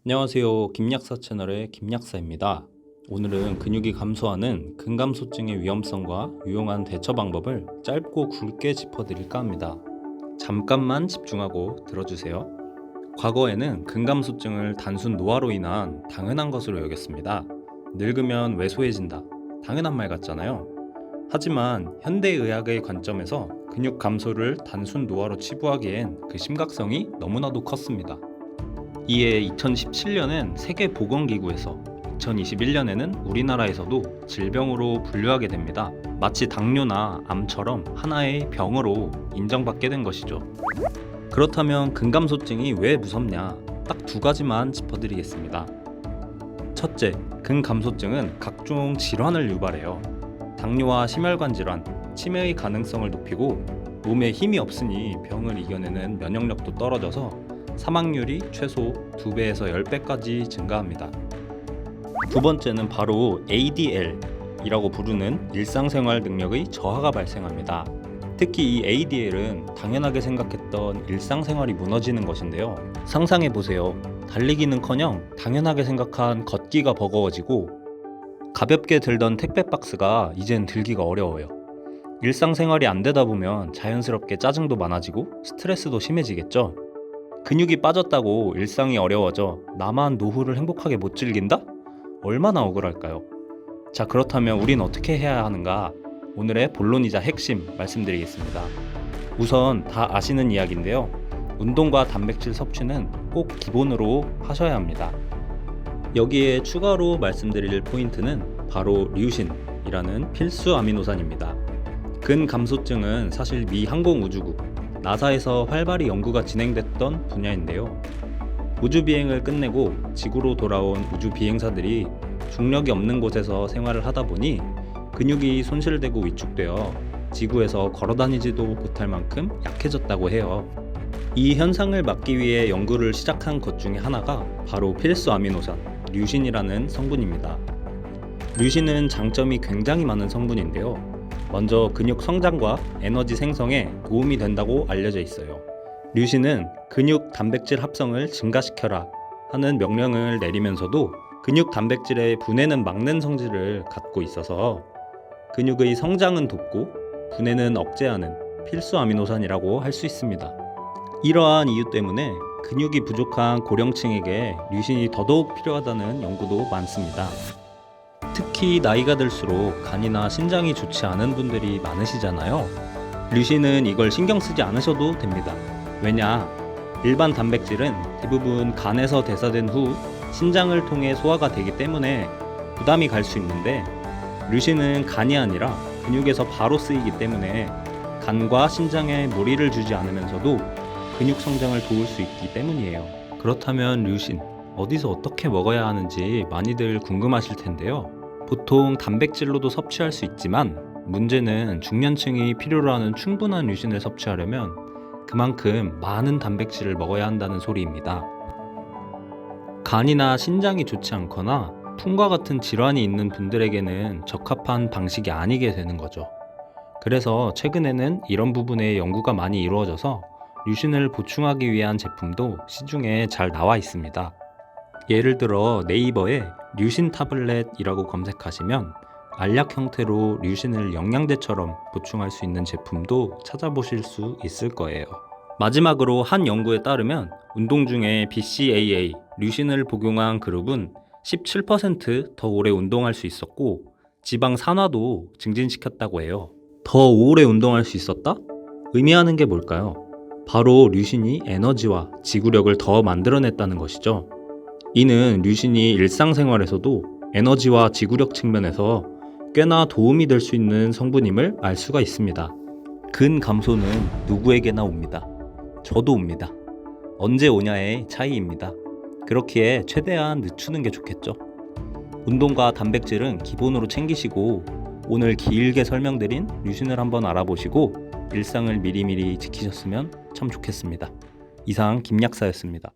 안녕하세요. 김약사 채널의 김약사입니다. 오늘은 근육이 감소하는 근감소증의 위험성과 유용한 대처 방법을 짧고 굵게 짚어드릴까 합니다. 잠깐만 집중하고 들어주세요. 과거에는 근감소증을 단순 노화로 인한 당연한 것으로 여겼습니다. 늙으면 왜소해진다. 당연한 말 같잖아요. 하지만 현대의학의 관점에서 근육 감소를 단순 노화로 치부하기엔 그 심각성이 너무나도 컸습니다. 이에 2017년엔 세계보건기구에서 2021년에는 우리나라에서도 질병으로 분류하게 됩니다. 마치 당뇨나 암처럼 하나의 병으로 인정받게 된 것이죠. 그렇다면 근감소증이 왜 무섭냐? 딱 두 가지만 짚어드리겠습니다. 첫째, 근감소증은 각종 질환을 유발해요. 당뇨와 심혈관 질환, 치매의 가능성을 높이고 몸에 힘이 없으니 병을 이겨내는 면역력도 떨어져서 사망률이 최소 2배에서 10배까지 증가합니다. 두 번째는 바로 ADL이라고 부르는 일상생활 능력의 저하가 발생합니다. 특히 이 ADL은 당연하게 생각했던 일상생활이 무너지는 것인데요. 상상해보세요. 달리기는커녕 당연하게 생각한 걷기가 버거워지고 가볍게 들던 택배 박스가 이젠 들기가 어려워요. 일상생활이 안 되다 보면 자연스럽게 짜증도 많아지고 스트레스도 심해지겠죠. 근육이 빠졌다고 일상이 어려워져 나만 노후를 행복하게 못 즐긴다? 얼마나 억울할까요? 자, 그렇다면 우린 어떻게 해야 하는가? 오늘의 본론이자 핵심 말씀드리겠습니다. 우선 다 아시는 이야기인데요. 운동과 단백질 섭취는 꼭 기본으로 하셔야 합니다. 여기에 추가로 말씀드릴 포인트는 바로 류신이라는 필수 아미노산입니다. 근감소증은 사실 미 항공우주국 나사에서 활발히 연구가 진행됐던 분야인데요. 우주비행을 끝내고 지구로 돌아온 우주비행사들이 중력이 없는 곳에서 생활을 하다 보니 근육이 손실되고 위축되어 지구에서 걸어다니지도 못할 만큼 약해졌다고 해요. 이 현상을 막기 위해 연구를 시작한 것 중에 하나가 바로 필수 아미노산, 류신이라는 성분입니다. 류신은 장점이 굉장히 많은 성분인데요. 먼저 근육 성장과 에너지 생성에 도움이 된다고 알려져 있어요. 류신은 근육 단백질 합성을 증가시켜라 하는 명령을 내리면서도 근육 단백질의 분해는 막는 성질을 갖고 있어서 근육의 성장은 돕고 분해는 억제하는 필수 아미노산이라고 할 수 있습니다. 이러한 이유 때문에 근육이 부족한 고령층에게 류신이 더더욱 필요하다는 연구도 많습니다. 특히 나이가 들수록 간이나 신장이 좋지 않은 분들이 많으시잖아요. 류신은 이걸 신경 쓰지 않으셔도 됩니다. 왜냐? 일반 단백질은 대부분 간에서 대사된 후 신장을 통해 소화가 되기 때문에 부담이 갈 수 있는데 류신은 간이 아니라 근육에서 바로 쓰이기 때문에 간과 신장에 무리를 주지 않으면서도 근육 성장을 도울 수 있기 때문이에요. 그렇다면 류신 어디서 어떻게 먹어야 하는지 많이들 궁금하실 텐데요. 보통 단백질로도 섭취할 수 있지만 문제는 중년층이 필요로 하는 충분한 류신을 섭취하려면 그만큼 많은 단백질을 먹어야 한다는 소리입니다. 간이나 신장이 좋지 않거나 풍과 같은 질환이 있는 분들에게는 적합한 방식이 아니게 되는 거죠. 그래서 최근에는 이런 부분에 연구가 많이 이루어져서 류신을 보충하기 위한 제품도 시중에 잘 나와 있습니다. 예를 들어 네이버에 류신 타블렛이라고 검색하시면 알약 형태로 류신을 영양제처럼 보충할 수 있는 제품도 찾아보실 수 있을 거예요. 마지막으로 한 연구에 따르면 운동 중에 BCAA, 류신을 복용한 그룹은 17% 더 오래 운동할 수 있었고 지방 산화도 증진시켰다고 해요. 더 오래 운동할 수 있었다? 의미하는 게 뭘까요? 바로 류신이 에너지와 지구력을 더 만들어냈다는 것이죠. 이는 류신이 일상생활에서도 에너지와 지구력 측면에서 꽤나 도움이 될 수 있는 성분임을 알 수가 있습니다. 근감소는 누구에게나 옵니다. 저도 옵니다. 언제 오냐의 차이입니다. 그렇기에 최대한 늦추는 게 좋겠죠. 운동과 단백질은 기본으로 챙기시고 오늘 길게 설명드린 류신을 한번 알아보시고 일상을 미리미리 지키셨으면 참 좋겠습니다. 이상 김약사였습니다.